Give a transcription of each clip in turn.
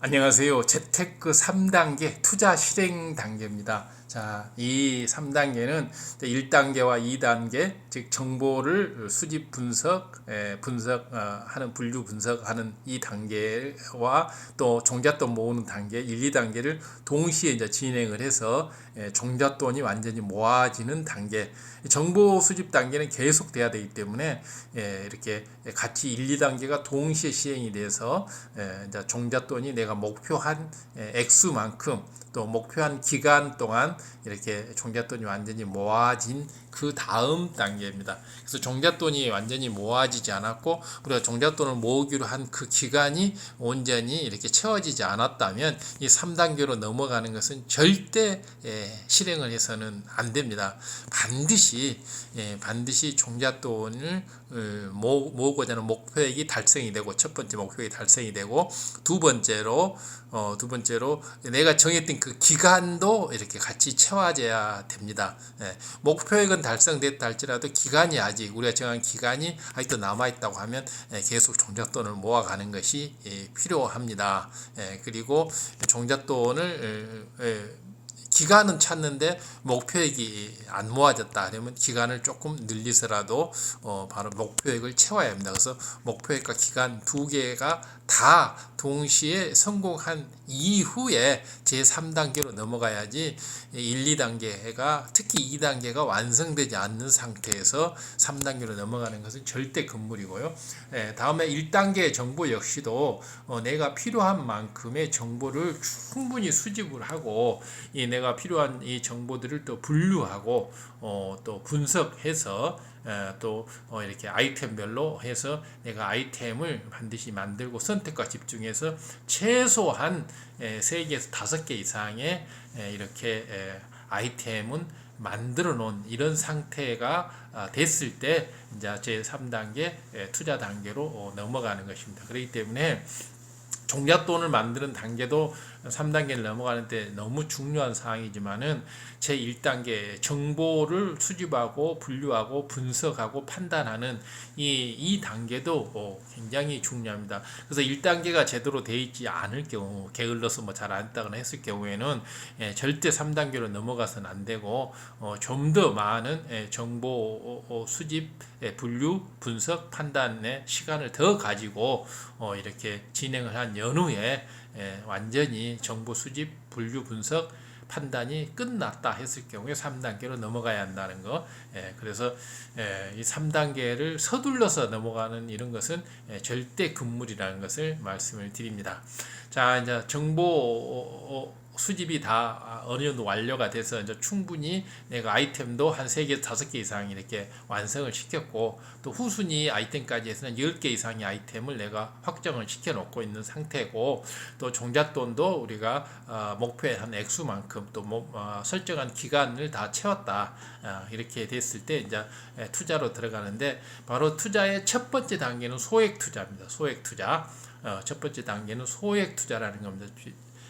안녕하세요. 재테크 3단계 투자 실행 단계입니다. 자, 이 3단계는 1단계와 2단계, 즉 정보를 수집 하는 분류 분석하는 이 단계와 또 종잣돈 모으는 단계 1, 2단계를 동시에 이제 진행을 해서 종잣돈이 완전히 모아지는 단계. 정보 수집 단계는 계속 돼야 되기 때문에 이렇게 같이 1, 2단계가 동시에 시행이 돼서 이제 종잣돈이 내가 목표한 액수만큼 또 목표한 기간 동안 이렇게 종잣돈이 완전히 모아진 그 다음 단계입니다. 그래서 종잣돈이 완전히 모아지지 않았고 우리가 종잣돈을 모으기로 한 그 기간이 온전히 이렇게 채워지지 않았다면 이 3단계로 넘어가는 것은 절대 실행을 해서는 안 됩니다. 반드시 종잣돈을 모으고자 하는 목표액이 달성이 되고 첫 번째 목표액이 달성이 되고 두 번째로 내가 정했던 그 기간도 이렇게 같이 채워져야 됩니다. 목표액은 달성됐다 할지라도 기간이 아직 우리가 정한 기간이 아직도 남아있다고 하면 계속 종잣돈을 모아가는 것이 필요합니다. 그리고 종잣돈을 기간은 찾는데 목표액이 안 모아졌다 그러면 기간을 조금 늘리서라도 바로 목표액을 채워야 합니다. 그래서 목표액과 기간 두 개가 다 동시에 성공한 이후에 제3단계로 넘어가야지 1, 2단계가 특히 2단계가 완성되지 않는 상태에서 3단계로 넘어가는 것은 절대 금물이고요. 다음에 1단계 정보 역시도 내가 필요한 만큼의 정보를 충분히 수집을 하고 내가 필요한 이 정보들을 또 분류하고 또 분석해서 또 이렇게 아이템별로 해서 내가 아이템을 반드시 만들고 선택과 집중해서 최소한 3개에서 5개 이상의 이렇게 아이템은 만들어 놓은 이런 상태가 됐을 때 이제 제 3단계 투자 단계로 넘어가는 것입니다. 그렇기 때문에 종잣돈을 만드는 단계도 3단계를 넘어가는데 너무 중요한 사항이지만은 제 1단계 정보를 수집하고 분류하고 분석하고 판단하는 이 단계도 굉장히 중요합니다. 그래서 1단계가 제대로 되어 있지 않을 경우 게을러서 잘 안 했다거나 했을 경우에는 절대 3단계로 넘어가서는 안 되고 좀 더 많은 정보 수집 분류 분석 판단의 시간을 더 가지고 이렇게 진행을 한 연후에 완전히 정보 수집 분류 분석 판단이 끝났다 했을 경우에 3단계로 넘어가야 한다는 거. 그래서 이 3단계를 서둘러서 넘어가는 이런 것은 절대 금물이라는 것을 말씀을 드립니다. 자, 이제 정보 수집이 다 어느 정도 완료가 돼서 이제 충분히 내가 아이템도 한 3개, 5개 이상 이렇게 완성을 시켰고 또 후순위 아이템까지 해서는 10개 이상의 아이템을 내가 확정을 시켜 놓고 있는 상태고 또 종잣돈도 우리가 목표에 한 액수만큼 또 설정한 기간을 다 채웠다. 이렇게 됐을 때 이제 투자로 들어가는데 바로 투자의 첫 번째 단계는 소액 투자입니다. 소액 투자. 첫 번째 단계는 소액 투자라는 겁니다.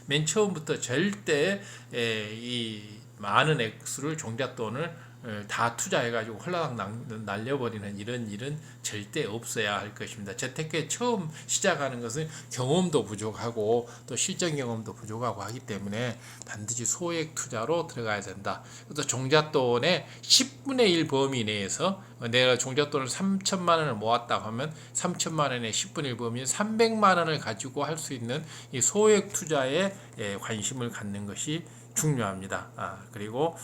맨 처음부터 절대 이 많은 액수를 종잣돈을 다 투자해가지고 홀라당 날려버리는 이런 일은 절대 없어야 할 것입니다. 재테크에 처음 시작하는 것은 경험도 부족하고 또 실전 경험도 부족하고 하기 때문에 반드시 소액 투자로 들어가야 된다. 또 종잣돈의 10분의 1 범위 내에서 내가 종잣돈을 3천만 원을 모았다 하면 3천만 원의 10분의 1 범위 300만 원을 가지고 할 수 있는 이 소액 투자에 관심을 갖는 것이 중요합니다. 그리고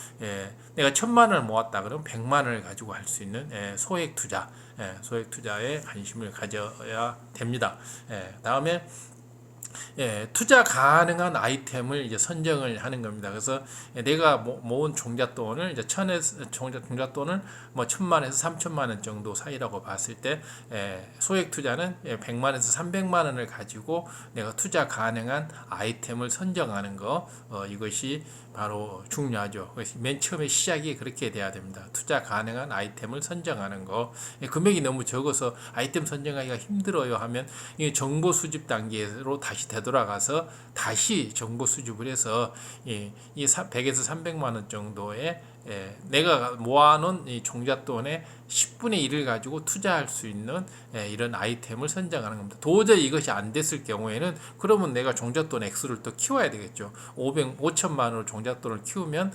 내가 1,000만 원을 모았다 그러면 100만 원을 가지고 할 수 있는 소액 투자, 소액 투자에 관심을 가져야 됩니다. 다음에 투자 가능한 아이템을 이제 선정을 하는 겁니다. 그래서 내가 모은 종잣돈을 이제 종잣돈을 1,000만 원에서 3천만 원 정도 사이라고 봤을 때 소액 투자는 100만 원에서 300만 원을 가지고 내가 투자 가능한 아이템을 선정하는 거 이것이 바로 중요하죠. 그래서 맨 처음에 시작이 그렇게 돼야 됩니다. 투자 가능한 아이템을 선정하는 거. 금액이 너무 적어서 아이템 선정하기가 힘들어요 하면 정보 수집 단계로 다시 다시 되돌아가서 다시 정보 수집을 해서 이 100에서 300만 원 정도의 내가 모아놓은 이 종잣돈의 10분의 1을 가지고 투자할 수 있는 이런 아이템을 선정하는 겁니다. 도저히 이것이 안 됐을 경우에는 그러면 내가 종잣돈 액수를 또 키워야 되겠죠. 5천만 원으로 종잣돈을 키우면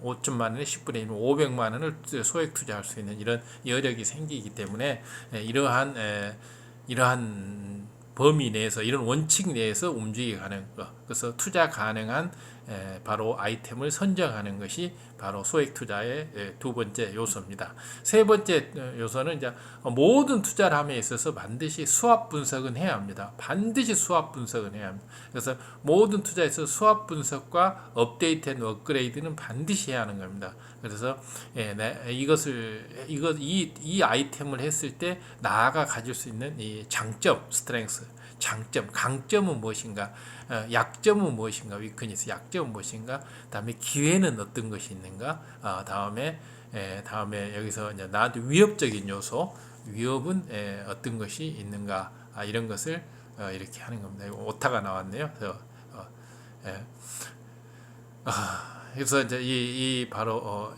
5천만 원에 10분의 1, 500만 원을 소액 투자할 수 있는 이런 여력이 생기기 때문에 이러한 범위 내에서 이런 원칙 내에서 움직여가는 것, 그래서 투자 가능한 바로 아이템을 선정하는 것이 바로 소액 투자의 두 번째 요소입니다. 세 번째 요소는 이제 모든 투자를 함에 있어서 반드시 수합 분석은 해야 합니다. 반드시 수합 분석은 해야 합니다. 그래서 모든 투자에서 수합 분석과 업데이트 앤 업그레이드는 반드시 해야 하는 겁니다. 그래서 이 아이템을 했을 때 나아가 가질 수 있는 이 장점, 스트렝스, 장점, 강점은 무엇인가, 약점은 무엇인가, 위크니스, 약점은 무엇인가, 다음에 기회는 어떤 것이 있는가, 다음에 여기서 이제 나한테 위협적인 요소, 위협은 어떤 것이 있는가, 이런 것을 이렇게 하는 겁니다. 오타가 나왔네요. 그래서 이제 이 바로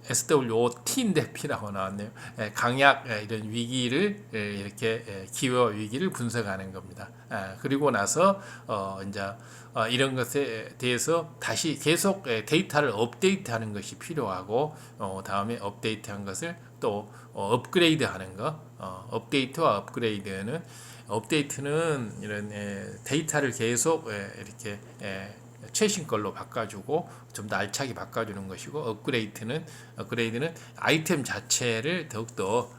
SWOT인데 P라고 나왔네요. 강약 이런 위기를 이렇게 기회와 위기를 분석하는 겁니다. 그리고 나서 이제 이런 것에 대해서 다시 계속 데이터를 업데이트하는 것이 필요하고 다음에 업데이트한 것을 또 업그레이드하는 것. 업데이트와 업데이트는 이런 데이터를 계속 이렇게 최신 걸로 바꿔주고 좀 더 알차게 바꿔주는 것이고, 업그레이드는 아이템 자체를 더욱더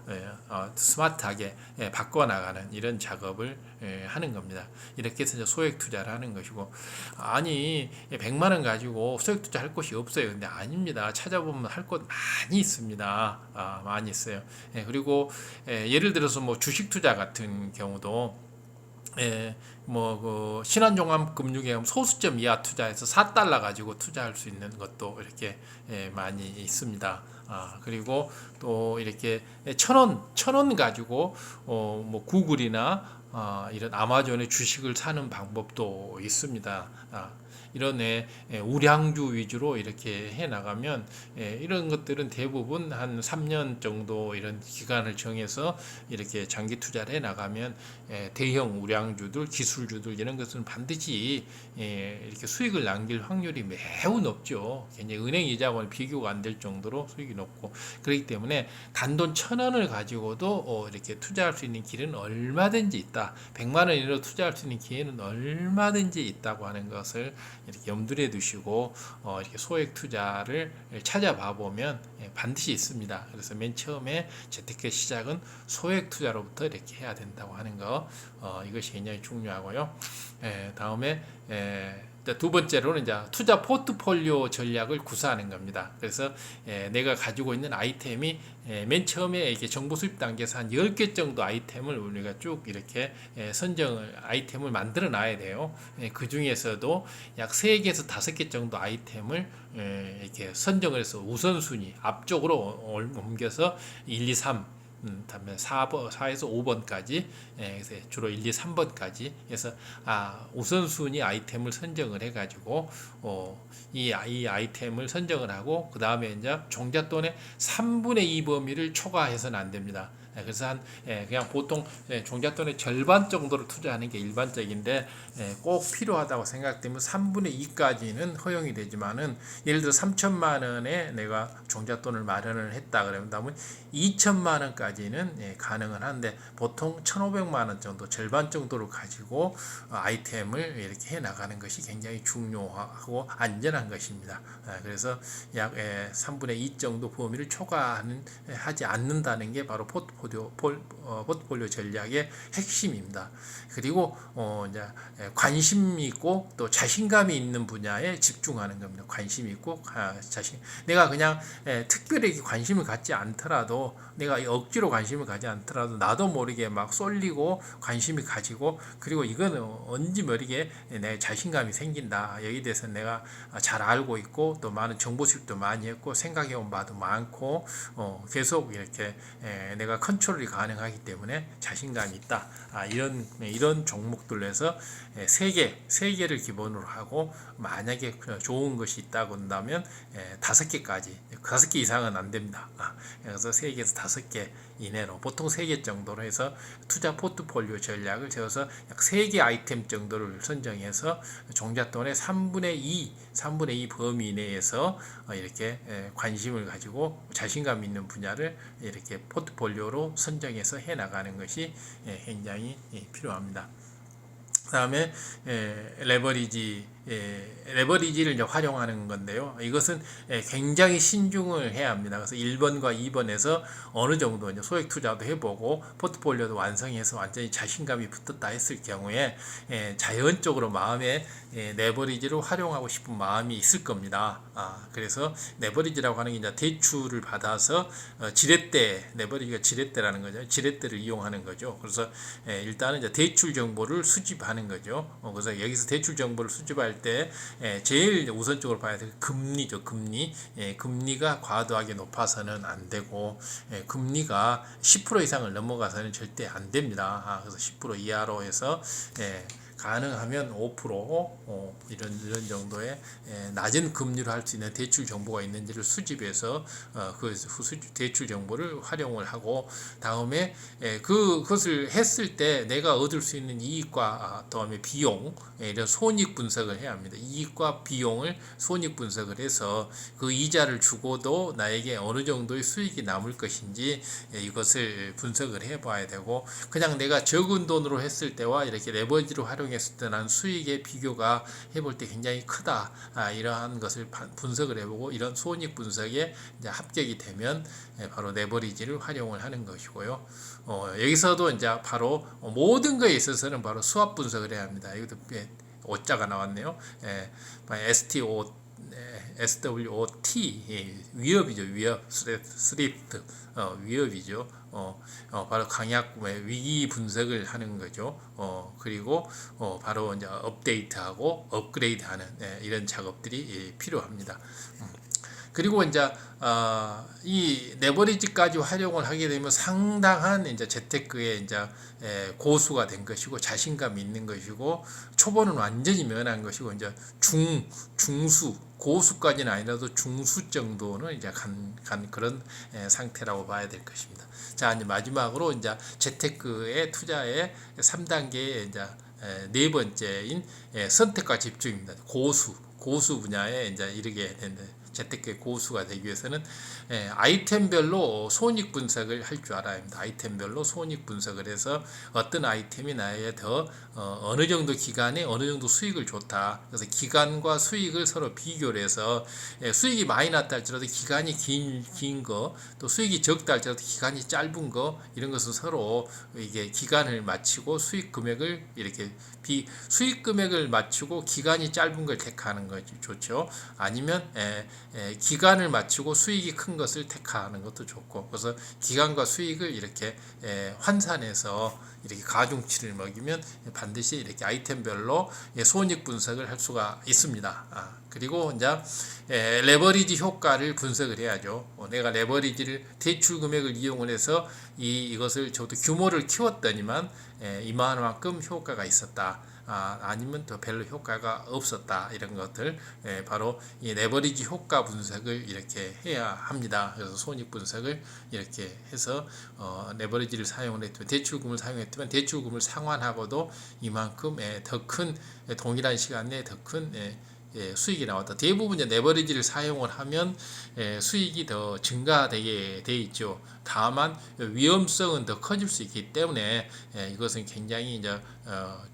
스마트하게 바꿔나가는 이런 작업을 하는 겁니다. 이렇게 해서 소액 투자를 하는 것이고, 아니 100만 원 가지고 소액 투자할 곳이 없어요. 근데 아닙니다. 찾아보면 할 곳 많이 있습니다. 많이 있어요. 그리고 예를 들어서 뭐 주식 투자 같은 경우도 그 신한종합금융에 소수점 이하 투자해서 4달러 가지고 투자할 수 있는 것도 이렇게 많이 있습니다. 그리고 또 이렇게 1,000원 가지고 뭐 구글이나 이런 아마존의 주식을 사는 방법도 있습니다. 이런 우량주 위주로 이렇게 해 나가면 이런 것들은 대부분 한 3년 정도 이런 기간을 정해서 이렇게 장기 투자를 해 나가면 대형 우량주들, 기술주들 이런 것은 반드시 이렇게 수익을 남길 확률이 매우 높죠. 굉장히 은행 이자와는 비교가 안 될 정도로 수익이 높고, 그렇기 때문에 단돈 1,000원을 가지고도 이렇게 투자할 수 있는 길은 얼마든지 있다. 100만 원 이내로 투자할 수 있는 기회는 얼마든지 있다고 하는 것을 이렇게 염두에 두시고 이렇게 소액 투자를 찾아봐 보면 반드시 있습니다. 그래서 맨 처음에 재테크 시작은 소액 투자로부터 이렇게 해야 된다고 하는 거, 이것이 굉장히 중요하고요. 다음에 두 번째로는 이제 투자 포트폴리오 전략을 구사하는 겁니다. 그래서 내가 가지고 있는 아이템이 맨 처음에 이렇게 정보 수립 단계에서 한 10개 정도 아이템을 우리가 쭉 이렇게 아이템을 만들어 놔야 돼요. 그 중에서도 약 3개에서 5개 정도 아이템을 이렇게 선정을 해서 우선순위 앞쪽으로 옮겨서 1, 2, 3, 다음에 4에서 5번까지, 그래서 주로 1, 2, 3번까지 해서 우선순위 아이템을 선정을 해가지고 이 아이템을 선정을 하고, 그 다음에 이제 종잣돈의 3분의 2 범위를 초과해서는 안 됩니다. 그래서 그냥 보통 종잣돈의 절반 정도로 투자하는 게 일반적인데, 꼭 필요하다고 생각되면 3분의 2까지는 허용이 되지만은, 예를 들어 3천만 원에 내가 종잣돈을 마련을 했다 그러면 2천만 원까지는 가능은 한데, 보통 1,500만 원 정도, 절반 정도를 가지고 아이템을 이렇게 해 나가는 것이 굉장히 중요하고 안전한 것입니다. 그래서 약 3분의 2 정도 범위를 초과하지 않는다는 게 바로 포트폴리오 전략의 핵심입니다. 그리고 이제 관심이 있고 또 자신감이 있는 분야에 집중하는 겁니다. 관심이 있고 내가 그냥 특별히 관심을 갖지 않더라도, 내가 억지로 관심을 가지 않더라도 나도 모르게 막 쏠리고 관심이 가지고, 그리고 이거는 언제 모르게 내 자신감이 생긴다. 여기에 대해서 내가 잘 알고 있고 또 많은 정보 수집도 많이 했고 생각해온 바도 많고 계속 이렇게 내가 컨트롤이 가능하기 때문에 자신감이 있다. 이런 종목들로 해서 세 개를 기본으로 하고 만약에 좋은 것이 있다고 한다면 5개까지 5개 이상은 안 됩니다. 그래서 3개에서 5개 이내로 보통 3개 정도로 해서 투자 포트폴리오 전략을 세워서 약 3개 아이템 정도를 선정해서 종잣돈의 3분의 2 범위 내에서 이렇게 관심을 가지고 자신감 있는 분야를 이렇게 포트폴리오로 선정해서 해 나가는 것이 굉장히 필요합니다. 그다음에 레버리지를 이제 활용하는 건데요. 이것은 굉장히 신중을 해야 합니다. 그래서 1번과 2번에서 어느 정도 이제 소액 투자도 해보고 포트폴리오도 완성해서 완전히 자신감이 붙었다 했을 경우에 자연적으로 마음에 레버리지를 활용하고 싶은 마음이 있을 겁니다. 그래서 레버리지라고 하는 게 이제 대출을 받아서 레버리지가 지렛대라는 거죠. 지렛대를 이용하는 거죠. 그래서 일단은 이제 대출 정보를 수집하는 거죠. 그래서 여기서 대출 정보를 수집할 때 제일 우선적으로 봐야 될 금리죠. 금리가 과도하게 높아서는 안 되고 금리가 10% 이상을 넘어가서는 절대 안 됩니다. 그래서 10% 이하로 해서 가능하면 5% 이런 정도의 낮은 금리로 할 수 있는 대출 정보가 있는지를 수집해서 그 대출 정보를 활용을 하고 다음에 그것을 했을 때 내가 얻을 수 있는 이익과 다음에 비용 이런 손익 분석을 해야 합니다. 이익과 비용을 손익 분석을 해서 그 이자를 주고도 나에게 어느 정도의 수익이 남을 것인지 이것을 분석을 해봐야 되고 그냥 내가 적은 돈으로 했을 때와 이렇게 레버리지로 활용했을 때 난 수익의 비교가 해볼 때 굉장히 크다. 이러한 것을 분석을 해보고 이런 손익 분석에 이제 합격이 되면 바로 레버리지를 활용을 하는 것이고요. 여기서도 이제 바로 모든 것에 있어서는 바로 수합 분석을 해야 합니다. 이것도 오자가 나왔네요. SWOT 위협이죠. 위협 스리프트 위협이죠. 바로 강약 위기 분석을 하는 거죠. 그리고 바로 이제 업데이트하고 업그레이드하는 이런 작업들이 필요합니다. 그리고 이제 이 레버리지까지 활용을 하게 되면 상당한 이제 재테크의 이제 고수가 된 것이고 자신감이 있는 것이고 초보는 완전히 면한 것이고 이제 중수 고수까지는 아니라도 중수 정도는 이제 간 그런 상태라고 봐야 될 것입니다. 자, 이제 마지막으로 이제 재테크의 투자의 3단계의 이제 네 번째인 선택과 집중입니다. 고수 분야에 이제 이르게 된다. 재테크의 고수가 되기 위해서는 아이템별로 손익 분석을 할 줄 알아야 합니다. 아이템별로 손익 분석을 해서 어떤 아이템이 나에게 더 어느 정도 기간에 어느 정도 수익을 줬다. 그래서 기간과 수익을 서로 비교를 해서 수익이 많이 났다 할지라도 기간이 긴 거, 또 수익이 적다 할지라도 기간이 짧은 거 이런 것은 서로 이게 기간을 맞추고 수익 금액을 이렇게 수익 금액을 맞추고 기간이 짧은 걸 택하는 것이 좋죠. 아니면 기간을 맞추고 수익이 큰 것을 택하는 것도 좋고 그래서 기간과 수익을 이렇게 환산해서 이렇게 가중치를 먹이면 반드시 이렇게 아이템별로 손익 분석을 할 수가 있습니다. 그리고 이제 레버리지 효과를 분석을 해야죠. 내가 레버리지를 대출 금액을 이용을 해서 이것을 저도 규모를 키웠더니만 이만큼 효과가 있었다. 아니면 더 별로 효과가 없었다. 이런 것들 바로 이 레버리지 효과 분석을 이렇게 해야 합니다. 그래서 손익 분석을 이렇게 해서 레버리지를 사용을 했지만 대출금을 사용했지만 대출금을 상환하고도 이만큼 더 큰 동일한 시간 내에 더 큰 수익이 나왔다. 대부분 이제 레버리지를 사용을 하면 수익이 더 증가되게 돼 있죠. 다만 위험성은 더 커질 수 있기 때문에 이것은 굉장히 이제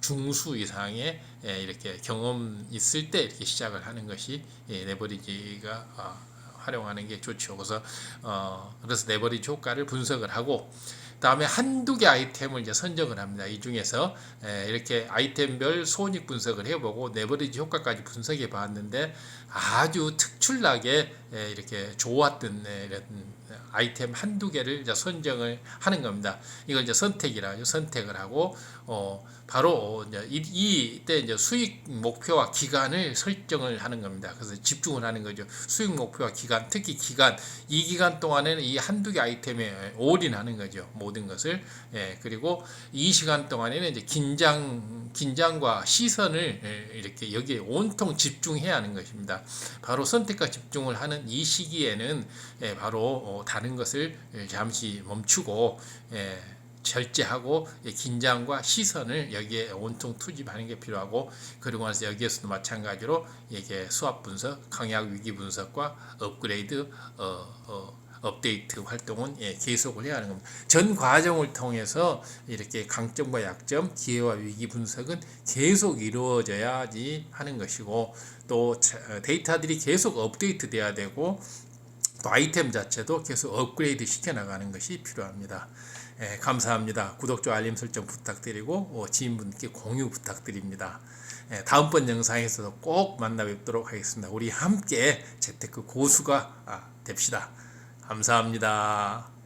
중수 이상의 이렇게 경험 있을 때 이렇게 시작을 하는 것이 레버리지가 활용하는 게 좋죠. 그래서 레버리지 효과를 분석을 하고 다음에 한두 개 아이템을 이제 선정을 합니다. 이 중에서 이렇게 아이템별 손익 분석을 해보고 레버리지 효과까지 분석해 봤는데 아주 특출나게 이렇게 좋았던 이런 아이템 한두 개를 이제 선정을 하는 겁니다. 이걸 이제 선택이라 하죠. 선택을 하고 바로 이제 이때 이제 수익 목표와 기간을 설정을 하는 겁니다. 그래서 집중을 하는 거죠. 수익 목표와 기간, 특히 기간, 이 기간 동안에는 이 한두 개 아이템에 올인하는 거죠. 모든 것을. 그리고 이 시간 동안에는 이제 긴장과 시선을 이렇게 여기에 온통 집중해야 하는 것입니다. 바로 선택과 집중을 하는 이 시기에는 바로 다른 것을 잠시 멈추고 절제하고 긴장과 시선을 여기에 온통 투입하는 게 필요하고, 그리고 나서 여기에서도 마찬가지로 이게 수합 분석, 강약 위기 분석과 업그레이드 업데이트 활동은 계속을 해야 하는 겁니다. 전 과정을 통해서 이렇게 강점과 약점, 기회와 위기 분석은 계속 이루어져야지 하는 것이고, 또 데이터들이 계속 업데이트 돼야 되고, 또 아이템 자체도 계속 업그레이드 시켜 나가는 것이 필요합니다. 감사합니다. 구독, 좋아요, 알림 설정 부탁드리고 지인분께 공유 부탁드립니다. 다음번 영상에서도 꼭 만나 뵙도록 하겠습니다. 우리 함께 재테크 고수가 됩시다. 감사합니다.